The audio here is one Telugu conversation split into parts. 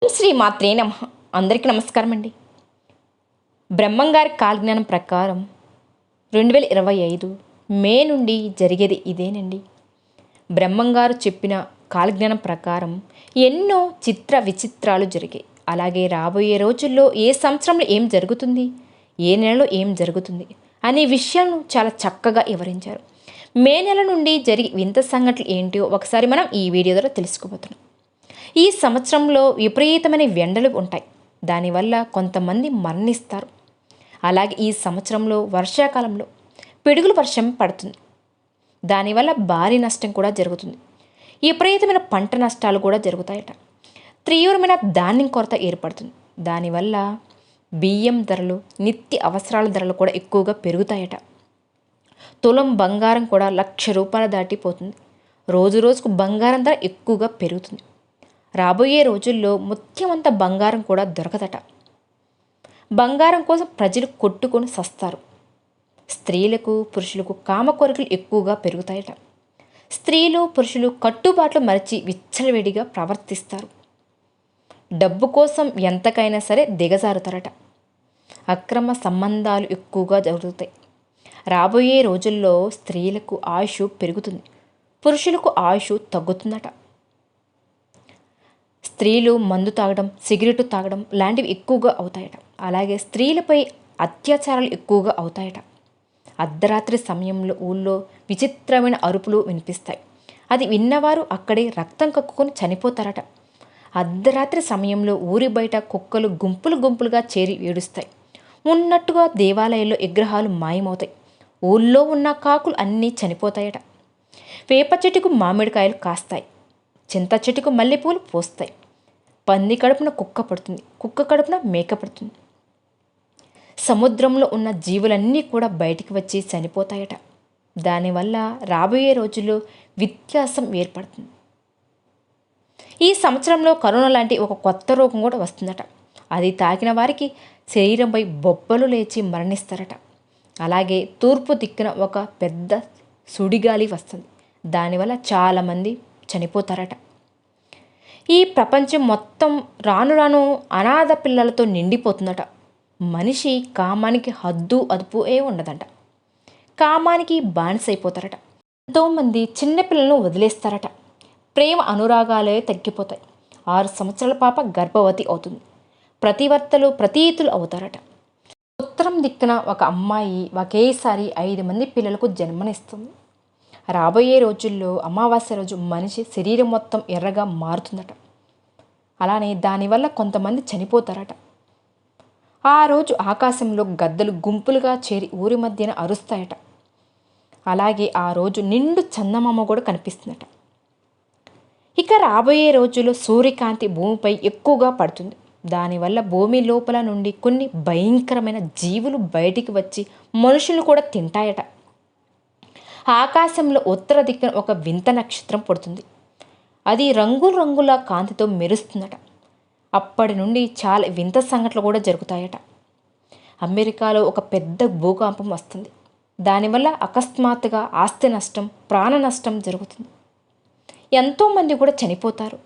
శ్రీ మాత్రే నమః. అందరికీ నమస్కారం అండి. బ్రహ్మంగారి కాలజ్ఞానం ప్రకారం 2025 మే నుండి జరిగేది ఇదేనండి. బ్రహ్మంగారు చెప్పిన కాలజ్ఞానం ప్రకారం ఎన్నో చిత్ర విచిత్రాలు జరిగాయి. అలాగే రాబోయే రోజుల్లో ఏ సంవత్సరంలో ఏం జరుగుతుంది, ఏ నెలలో ఏం జరుగుతుంది అనే విషయాలను చాలా చక్కగా వివరించారు. మే నెల నుండి జరిగే వింత సంఘటనలు ఏంటో ఒకసారి మనం ఈ వీడియో ద్వారా తెలుసుకోబోతున్నాం. ఈ సంవత్సరంలో విపరీతమైన ఎండలు ఉంటాయి. దానివల్ల కొంతమంది మరణిస్తారు. అలాగే ఈ సంవత్సరంలో వర్షాకాలంలో పిడుగుల వర్షం పడుతుంది. దానివల్ల భారీ నష్టం కూడా జరుగుతుంది. విపరీతమైన పంట నష్టాలు కూడా జరుగుతాయట. తీవ్రమైన ధాన్యం కొరత ఏర్పడుతుంది. దానివల్ల బియ్యం ధరలు, నిత్య అవసరాల ధరలు కూడా ఎక్కువగా పెరుగుతాయట. తులం బంగారం కూడా 1,00,000 రూపాయలు దాటిపోతుంది. రోజు రోజుకు బంగారం ధర ఎక్కువగా పెరుగుతుంది. రాబోయే రోజుల్లో ముఖ్యమంత బంగారం కూడా దొరకదట. బంగారం కోసం ప్రజలు కొట్టుకొని సస్తారు. స్త్రీలకు పురుషులకు కామ కోరికలు ఎక్కువగా పెరుగుతాయట. స్త్రీలు పురుషులు కట్టుబాట్లు మరిచి విచ్చలవిడిగా ప్రవర్తిస్తారు. డబ్బు కోసం ఎంతకైనా సరే దిగజారుతారట. అక్రమ సంబంధాలు ఎక్కువగా జరుగుతాయి. రాబోయే రోజుల్లో స్త్రీలకు ఆయుష్ పెరుగుతుంది, పురుషులకు ఆయుష్ తగ్గుతుందట. స్త్రీలు మందు తాగడం, సిగరెట్ తాగడం లాంటివి ఎక్కువగా అవుతాయట. అలాగే స్త్రీలపై అత్యాచారాలు ఎక్కువగా అవుతాయట. అర్ధరాత్రి సమయంలో ఊళ్ళో విచిత్రమైన అరుపులు వినిపిస్తాయి. అది విన్నవారు అక్కడే రక్తం కక్కుకొని చనిపోతారట. అర్ధరాత్రి సమయంలో ఊరి బయట కుక్కలు గుంపులు గుంపులుగా చేరి ఏడుస్తాయి. ఉన్నట్టుగా దేవాలయాల్లో విగ్రహాలు మాయమవుతాయి. ఊళ్ళో ఉన్న కాకులు అన్నీ చనిపోతాయట. వేప చెట్టుకు మామిడికాయలు కాస్తాయి. చింత చెట్టుకు మల్లెపూలు పోస్తాయి. పంది కడుపున కుక్క పడుతుంది, కుక్క కడుపున మేక పడుతుంది. సముద్రంలో ఉన్న జీవులన్నీ కూడా బయటికి వచ్చి చనిపోతాయట. దానివల్ల రాబోయే రోజుల్లో వ్యత్యాసం ఏర్పడుతుంది. ఈ సంవత్సరంలో కరోనా లాంటి ఒక కొత్త రోగం కూడా వస్తుందట. అది తాకిన వారికి శరీరంపై బొబ్బలు లేచి మరణిస్తారట. అలాగే తూర్పు దిక్కున ఒక పెద్ద సుడిగాలి వస్తుంది. దానివల్ల చాలామంది చనిపోతారట. ఈ ప్రపంచం మొత్తం రాను రాను అనాథ పిల్లలతో నిండిపోతుందట. మనిషి కామానికి హద్దు అదుపు ఉండదంట. కామానికి బానిసైపోతారట. ఎంతోమంది చిన్నపిల్లలను వదిలేస్తారట. ప్రేమ అనురాగాలే తగ్గిపోతాయి. 6 సంవత్సరాల పాప గర్భవతి అవుతుంది. ప్రతివర్తలు ప్రతీతులు అవుతారట. ఉత్తరం దిక్కున ఒక అమ్మాయి ఒకేసారి 5 మంది పిల్లలకు జన్మనిస్తుంది. రాబోయే రోజుల్లో అమావాస్య రోజు మనిషి శరీరం మొత్తం ఎర్రగా మారుతుందట. అలానే దానివల్ల కొంతమంది చనిపోతారట. ఆ రోజు ఆకాశంలో గద్దలు గుంపులుగా చేరి ఊరి మధ్యన అరుస్తాయట. అలాగే ఆ రోజు నిండు చందమామ కూడా కనిపిస్తుందట. ఇక రాబోయే రోజుల్లో సూర్యకాంతి భూమిపై ఎక్కువగా పడుతుంది. దానివల్ల భూమి లోపల నుండి కొన్ని భయంకరమైన జీవులు బయటికి వచ్చి మనుషులు కూడా తింటాయట. ఆకాశంలో ఉత్తర దిక్కున ఒక వింత నక్షత్రం పడుతుంది. అది రంగుల కాంతితో మెరుస్తుందట. అప్పటి నుండి చాలా వింత సంఘటనలు కూడా జరుగుతాయట. అమెరికాలో ఒక పెద్ద భూకంపం వస్తుంది. దానివల్ల అకస్మాత్తుగా ఆస్తి నష్టం, ప్రాణ నష్టం జరుగుతుంది. ఎంతోమంది కూడా చనిపోతారు.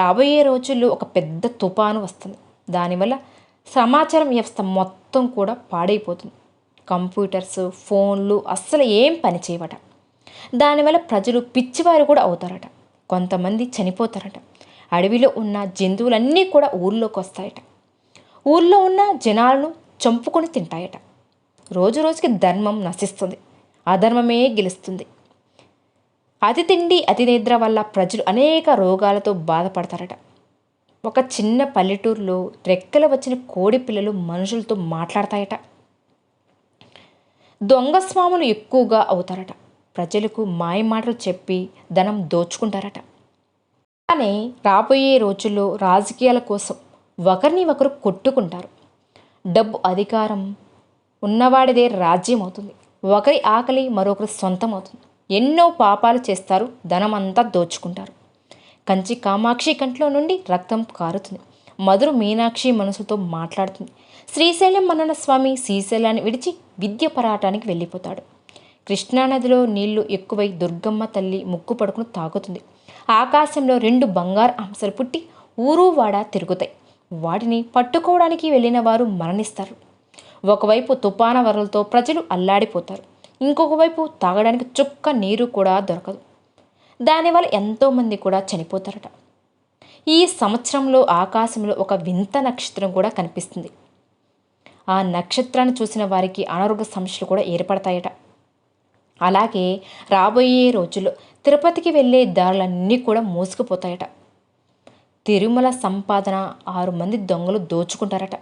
రాబోయే రోజుల్లో ఒక పెద్ద తుఫాను వస్తుంది. దానివల్ల సమాచారం వ్యవస్థ మొత్తం కూడా పాడైపోతుంది. కంప్యూటర్స్, ఫోన్లు అస్సలు ఏం పని చేయవట. దానివల్ల ప్రజలు పిచ్చివారు కూడా అవుతారట. కొంతమంది చనిపోతారట. అడవిలో ఉన్న జంతువులన్నీ కూడా ఊళ్ళోకి వస్తాయట. ఊళ్ళో ఉన్న జనాలను చంపుకొని తింటాయట. రోజు రోజుకి ధర్మం నశిస్తుంది, అధర్మమే గెలుస్తుంది. అతి తిండి అతి నిద్ర వల్ల ప్రజలు అనేక రోగాలతో బాధపడతారట. ఒక చిన్న పల్లెటూరులో రెక్కలు వచ్చిన కోడి పిల్లలు మనుషులతో మాట్లాడతాయట. దొంగ స్వాములు ఎక్కువగా అవుతారట. ప్రజలకు మాయమాటలు చెప్పి ధనం దోచుకుంటారట. కానీ రాబోయే రోజుల్లో రాజకీయాల కోసం ఒకరిని ఒకరు కొట్టుకుంటారు. డబ్బు అధికారం ఉన్నవాడిదే రాజ్యం అవుతుంది. ఒకరి ఆకలి మరొకరి సొంతం అవుతుంది. ఎన్నో పాపాలు చేస్తారు, ధనం అంతా దోచుకుంటారు. కంచి కామాక్షి కంట్లో నుండి రక్తం కారుతుంది. మధుర మీనాక్షి మనసుతో మాట్లాడుతుంది. శ్రీశైలం మన్నన స్వామి శ్రీశైలాన్ని విడిచి విద్య పరాటానికి వెళ్ళిపోతాడు. కృష్ణానదిలో నీళ్లు ఎక్కువై దుర్గమ్మ తల్లి ముక్కు పడుకుని తాగుతుంది. ఆకాశంలో 2 బంగారు హంసలు పుట్టి ఊరు వాడ తిరుగుతాయి. వాటిని పట్టుకోవడానికి వెళ్ళిన వారు మరణిస్తారు. ఒకవైపు తుఫాన వరలతో ప్రజలు అల్లాడిపోతారు. ఇంకొక వైపు తాగడానికి చుక్క నీరు కూడా దొరకదు. దానివల్ల ఎంతోమంది కూడా చనిపోతారట. ఈ సంవత్సరంలో ఆకాశంలో ఒక వింత నక్షత్రం కూడా కనిపిస్తుంది. ఆ నక్షత్రాన్ని చూసిన వారికి అనారోగ్య సమస్యలు కూడా ఏర్పడతాయట. అలాగే రాబోయే రోజుల్లో తిరుపతికి వెళ్ళే దారులన్నీ కూడా మోసుకుపోతాయట. తిరుమల సంపాదన 6 మంది దొంగలు దోచుకుంటారట.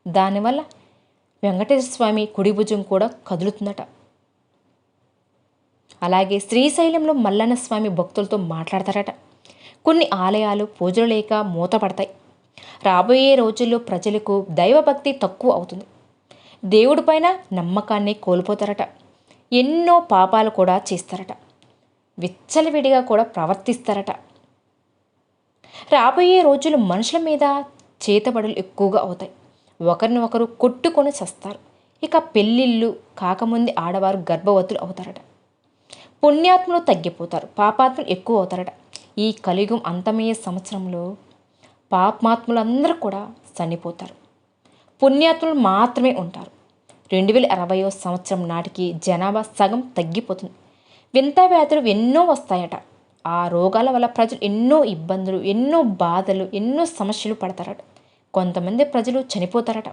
దానివల్ల వెంకటేశ్వర స్వామి కుడి భుజం కూడా కదులుతుందట. అలాగే శ్రీశైలంలో మల్లన్న స్వామి భక్తులతో మాట్లాడతారట. కొన్ని ఆలయాలు పూజలు లేక మూతపడతాయి. రాబోయే రోజుల్లో ప్రజలకు దైవభక్తి తక్కువ అవుతుంది. దేవుడిపైన నమ్మకాన్ని కోల్పోతారట. ఎన్నో పాపాలు కూడా చేస్తారట. విచ్చలవిడిగా కూడా ప్రవర్తిస్తారట. రాబోయే రోజులు మనుషుల మీద చేతబడులు ఎక్కువగా అవుతాయి. ఒకరిని ఒకరు కొట్టుకొని చస్తారు. ఇక పెళ్ళిళ్ళు కాకముందే ఆడవారు గర్భవతులు అవుతారట. పుణ్యాత్ములు తగ్గిపోతారు, పాపాత్ములు ఎక్కువ అవుతారట. ఈ కలియుగం అంతమయ్యే సంవత్సరంలో పాపాత్ములందరూ కూడా చనిపోతారు, పుణ్యాత్ములు మాత్రమే ఉంటారు. 2060 సంవత్సరం నాటికి జనాభా సగం తగ్గిపోతుంది. వింత వ్యాధులు ఎన్నో వస్తాయట. ఆ రోగాల వల్ల ప్రజలు ఎన్నో ఇబ్బందులు, ఎన్నో బాధలు, ఎన్నో సమస్యలు పడతారట. కొంతమంది ప్రజలు చనిపోతారట.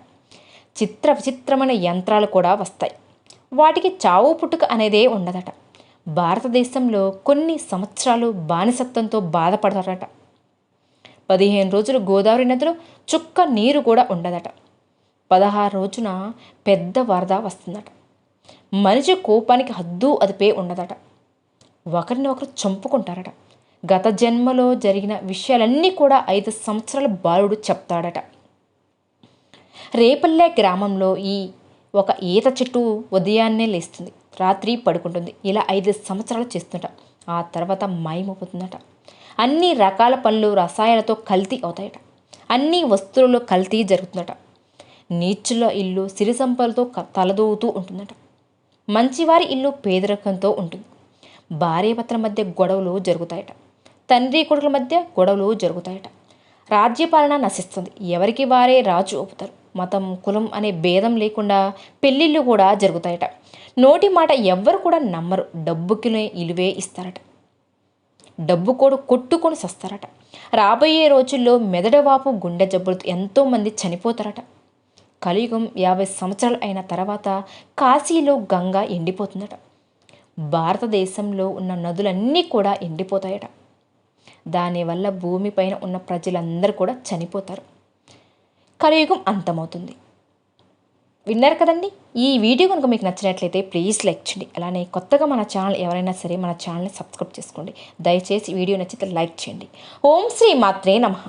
విచిత్రమైన యంత్రాలు కూడా వస్తాయి. వాటికి చావు పుట్టుక అనేదే ఉండదట. భారతదేశంలో కొన్ని సంవత్సరాలు బానిసత్వంతో బాధపడతారట. 15 రోజులు గోదావరి నదిలో చుక్క నీరు కూడా ఉండదట. 16 రోజున పెద్ద వరద వస్తుందట. మనిషి కోపానికి హద్దు అదుపే ఉండదట. ఒకరిని ఒకరు చంపుకుంటారట. గత జన్మలో జరిగిన విషయాలన్నీ కూడా 5 సంవత్సరాల బాలుడు చెప్తాడట. రేపల్లె గ్రామంలో ఒక ఈత చెట్టు ఉదయాన్నే లేస్తుంది, రాత్రి పడుకుంటుంది. ఇలా 5 సంవత్సరాలు చేస్తుంట. ఆ తర్వాత మాయమైపోతుందట. అన్ని రకాల పనులు రసాయనాలతో కల్తీ అవుతాయట. అన్ని వస్తువుల్లో కల్తీ జరుగుతుందట. నీచుల ఇల్లు సిరి సంపదలతో తలదూతూ ఉంటుందట. మంచివారి ఇల్లు పేదరికంతో ఉంటుంది. భార్యాభర్తల మధ్య గొడవలు జరుగుతాయట. తండ్రి కొడుకుల మధ్య గొడవలు జరుగుతాయట. రాజ్యపాలన నశిస్తుంది. ఎవరికి వారే రాజు అవుతారు. మతం కులం అనే భేదం లేకుండా పెళ్ళిళ్ళు కూడా జరుగుతాయట. నోటి మాట ఎవ్వరు కూడా నమ్మరు. డబ్బుకి ఇలువే ఇస్తారట. డబ్బు కూడా కొట్టుకొని సస్తారట. రాబోయే రోజుల్లో మెదడువాపు గుండె జబ్బులతో ఎంతోమంది చనిపోతారట. కలియుగం 50 సంవత్సరాలు అయిన తర్వాత కాశీలో గంగ ఎండిపోతుందట. భారతదేశంలో ఉన్న నదులన్నీ కూడా ఎండిపోతాయట. దానివల్ల భూమిపైన ఉన్న ప్రజలందరూ కూడా చనిపోతారు. కలియుగం అంతమవుతుంది. విన్నారు కదండి. ఈ వీడియో కనుక మీకు నచ్చినట్లయితే ప్లీజ్ లైక్ చేయండి. అలానే కొత్తగా మన ఛానల్ ఎవరైనా సరే మన ఛానల్ని సబ్స్క్రైబ్ చేసుకోండి. దయచేసి వీడియో నచ్చితే లైక్ చేయండి. ఓం శ్రీ మాత్రే నమః.